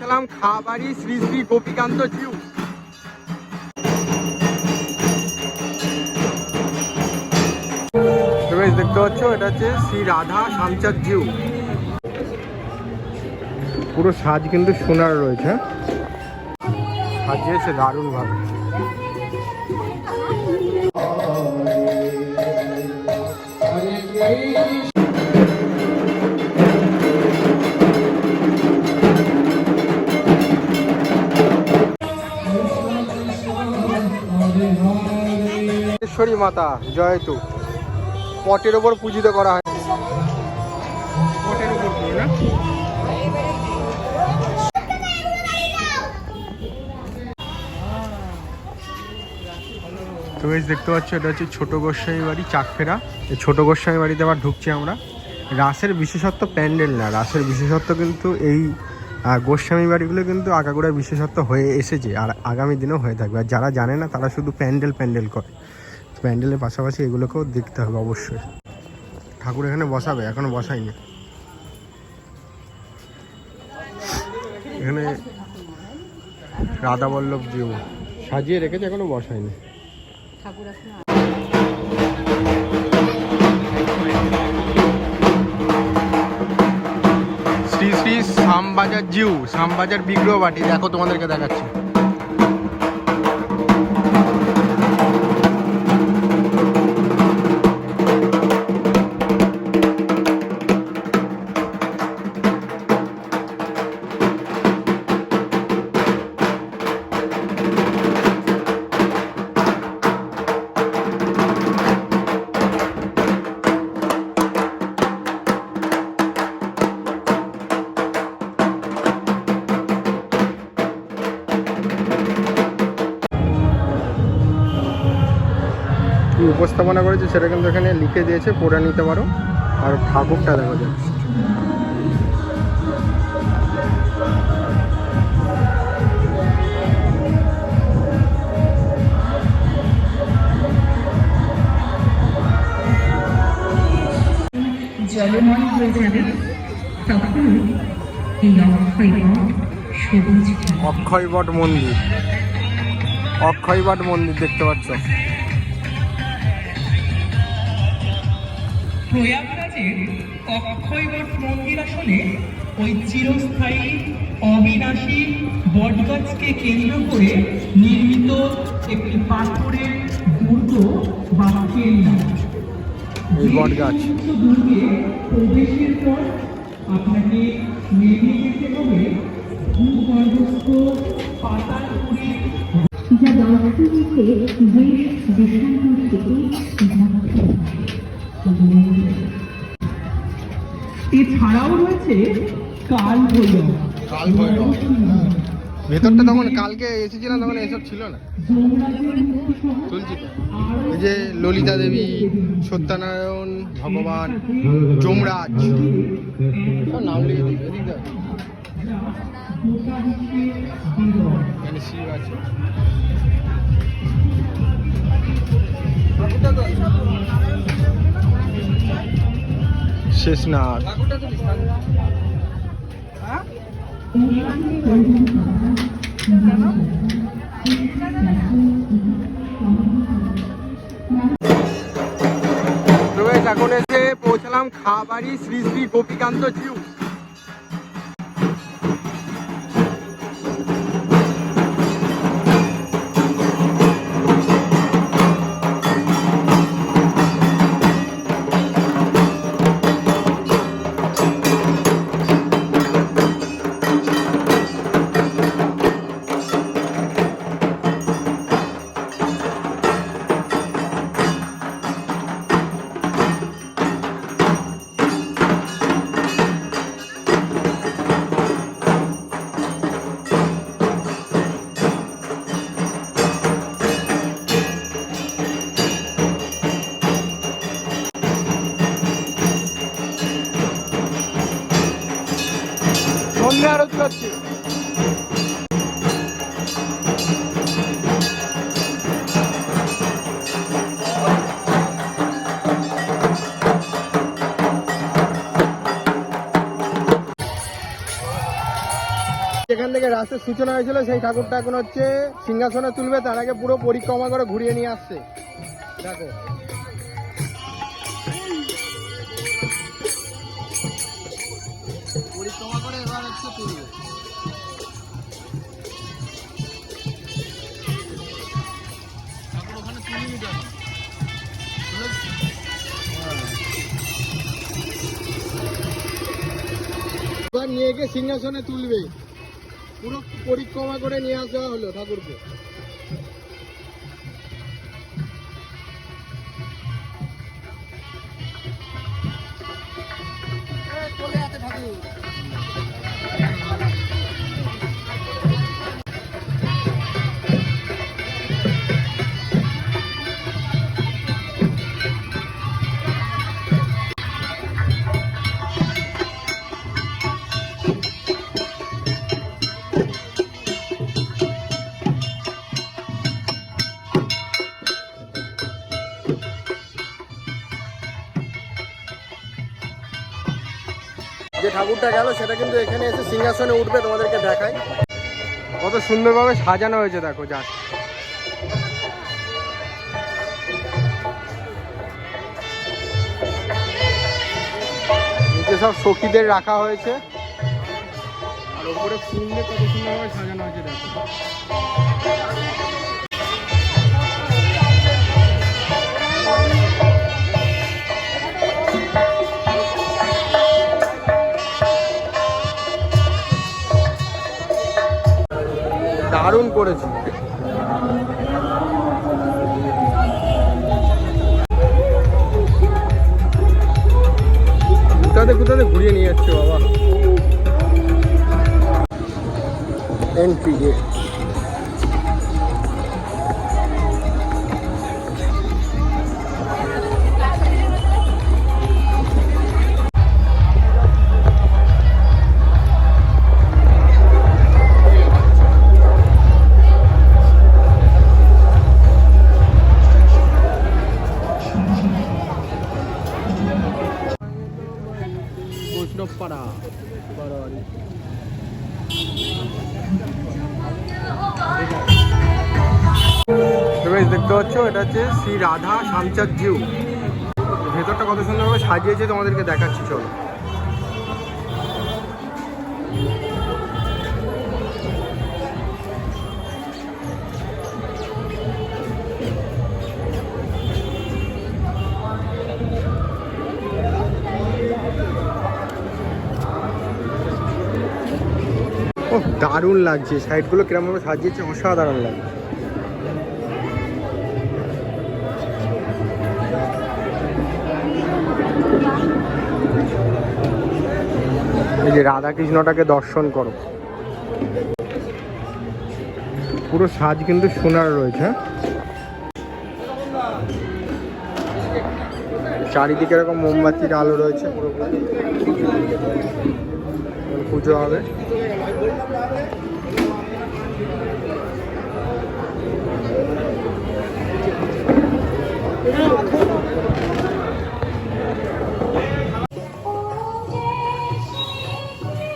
পৌঁছালাম খাবাড়ি শ্রী শ্রী গোপীকান্ত জিউ। দেখতে পাচ্ছ এটা হচ্ছে শ্রী রাধা শ্যামচাঁদ জিউ। পুরো সাজ কিন্তু সোনার রয়েছে, সাজিয়েছে দারুণ ভাবে। মাতা জয়তু পটের ওপর পূজিত করা হয়, পটের ওপর না। তো বেশ দেখতে পাচ্ছ এটা হচ্ছে ছোট গোস্বামী বাড়ি চাকফেরা। এই ছোট গোস্বামী বাড়িতে আবার ঢুকছি আমরা। রাসের বিশেষত্ব প্যান্ডেল না, রাসের বিশেষত্ব কিন্তু এই গোস্বামী বাড়িগুলো কিন্তু আগাগোড়ার বিশেষত্ব হয়ে এসেছে আর আগামী দিনেও হয়ে থাকবে। আর যারা জানে না তারা শুধু প্যান্ডেল প্যান্ডেল করে, প্যান্ডেলের পাশাপাশি এগুলোকেও দেখতে হবে অবশ্যই। ঠাকুর এখানে বসাবে, এখনো বসায়নি। এখানে রাধা বল্লভ জিউ সাজিয়ে রেখেছে, এখনো বসায়নি। শ্রী শ্রী শ্যামবাজার জিউ, শ্যামবাজার বিগ্রহ বাটি দেখো, তোমাদেরকে দেখাচ্ছি। উপস্থাপনা করেছে সেটা কিন্তু এখানে লিখে দিয়েছে, পড়ে নিতে পারো। আর ঠাকুরটা দেখা যাচ্ছে, জলময় হয়ে যাবে তখন এই অক্ষয়বট মন্দির, অক্ষয়বট মন্দির দেখতে পাচ্ছ। প্রয়াগরাজের অক্ষয়বট মন্দির আসলে ওই চিরস্থায়ী অবিনাশী বটগাছকে কেন্দ্র করে নির্মিত একটি পাথরের দুর্গ বা কেল্লা। এই বটগাছ দুর্গে প্রবেশের পর আপনাকে নেমে যেতে হবে ভূগর্ভস্থ পাতালপুরী, যা দর্শনীতে বেশ বিষণ্ণ থেকে এছাড়াও রয়েছে কাল ভৈরব। কাল ভৈরব ভেতরটা তখন কালকে এসেছিলাম তখন এসব ছিল না, চলছি। এই যে ললিতা দেবী, সত্যনারায়ণ ভগবান, যমরাজ নাম লিখে দিই, এখানে শিব আছে। শেষনাথ এখন এসে পৌঁছালাম খাবাড়ি শ্রী শ্রী গোপীকান্ত জিউ। সন্ধ্যা আরতি হচ্ছে। এখান থেকে রাসের সূচনা হয়েছিল সেই ঠাকুরটা এখন হচ্ছে সিংহাসনে তুলবে, তার আগে পুরো পরিক্রমা করে ঘুরিয়ে নিয়ে আসছে। দেখো পরিক্রমা করে এবার হচ্ছে তুলবে। ওখানে তুলিনি কেন? এবার নিয়ে গিয়ে সিংহাসনে তুলবে, পুরো পরিক্রমা করে নিয়ে আসা হলো ঠাকুরকে। চলে আসে ঠাকুর। যে ঠাকুরটা গেল সেটা কিন্তু এখানে এসে সিংহাসনে উঠবে, তোমাদেরকে দেখাই কত সুন্দরভাবে সাজানো হয়েছে। দেখো যাক, নিচে সব সখীদের রাখা হয়েছে, আর ওপরে ফুল দিয়ে কত সুন্দরভাবে সাজানো হয়েছে দেখো। দারুণ করেছি। কোথাতে ঘুরিয়ে নিয়ে যাচ্ছে বাবা। Entry gate. বৈষ্ণবপাড়া বারোয়ারি। দেখতে পাচ্ছ এটা হচ্ছে শ্রী রাধা শ্যামচাঁদ জিউ। ভেতরটা কত সুন্দরভাবে সাজিয়েছে তোমাদেরকে দেখাচ্ছি, চলো। ও দারুণ লাগছে, সাইডগুলো কিরমভাবে সাজিয়েছে, অসাধারণ লাগছে। এই যে রাধাকৃষ্ণটাকে দর্শন করো, পুরো সাজ কিন্তু সোনার রয়েছে। চারিদিকে এরকম মোমবাতির আলো রয়েছে, পুরোপুরি পুজো হবে।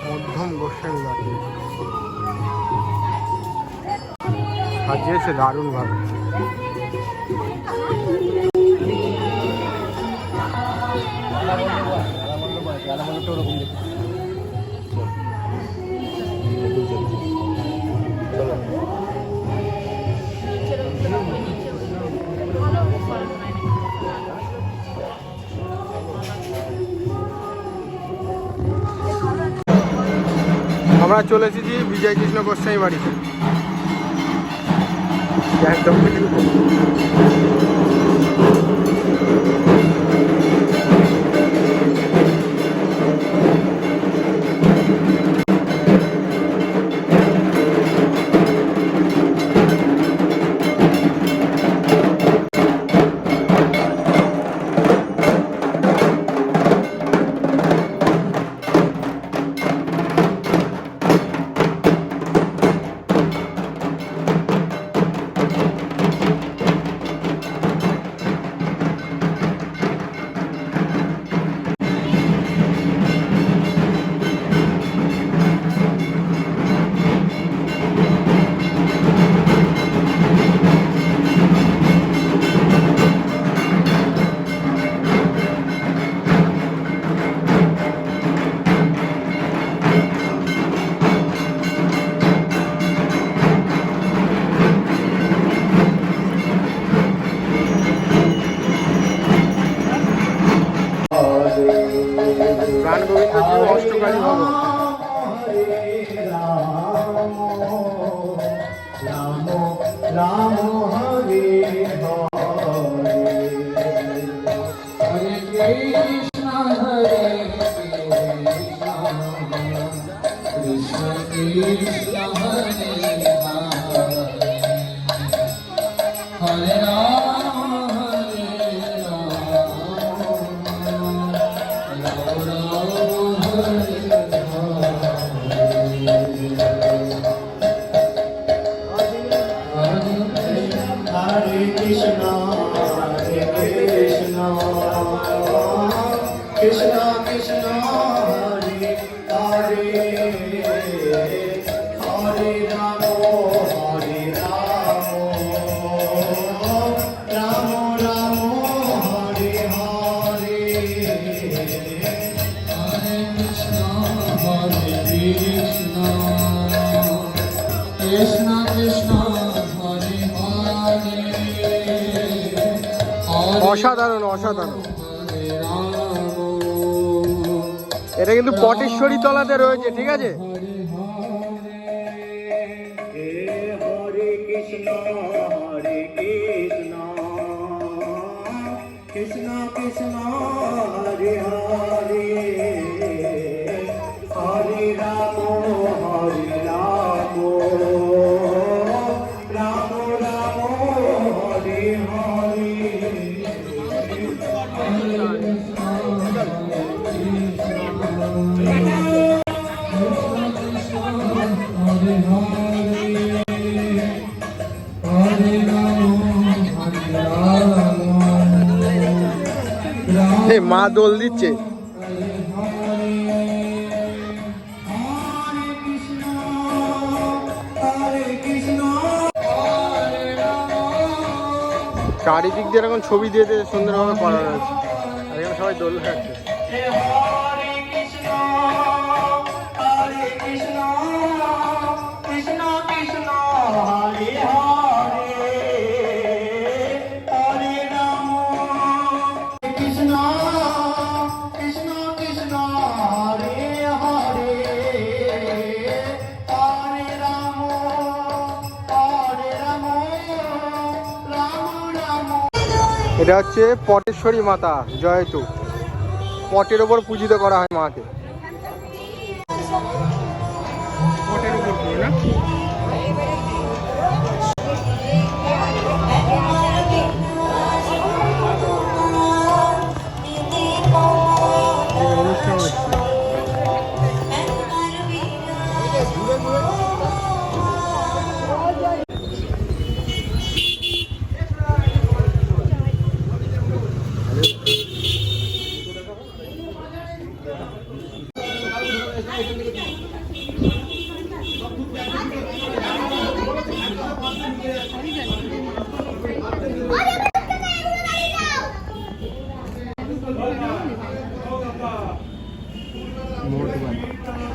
মধ্যম গোস্বামী বাড়ি সাজিয়েছে দারুণ ভাবে। আমরা চলে এসেছি বিজয় কৃষ্ণ গোস্বামী বাড়িতে, একদম। প্রাণ গোবিন্দ জিউ অষ্টকালী ভব। রাম রাম হরে হরে কৃষ্ণ হরে কৃষ্ণ কৃষ্ণ হরে হরে রাম হরে Hare Krishna, Krishna Krishna, Hare Hare, Hare Rama, Hare Rama, Rama Rama, Hare Hare, Hare Krishna, Hare Krishna, Krishna Krishna. অসাধারণ অসাধারণ। এটা কিন্তু পটেশ্বরী তলাতে রয়েছে, ঠিক আছে। হরে কৃষ্ণ হরে কৃষ্ণ কৃষ্ণ কৃষ্ণ হরে হরে হরে রাম হরে রাম রাম রাম হরে হরে মা দোল দিচ্ছে। চারিদিক দিয়ে এরকম ছবি দিয়ে দিয়ে সুন্দরভাবে করা রয়েছে, আর এখানে সবাই দোল খাচ্ছে। হরে কৃষ্ণ হরে কৃষ্ণ কৃষ্ণ কৃষ্ণ হরে হরে হরে রাম কৃষ্ণ কৃষ্ণ কৃষ্ণ হরে হরে হরে রাম রাম রাম। এটা হচ্ছে পটেশ্বরী মাতা জয়তু। পটের ওপর পূজিত করা হয় মাকে। পটের উপর না অনুষ্ঠান হচ্ছে। মোট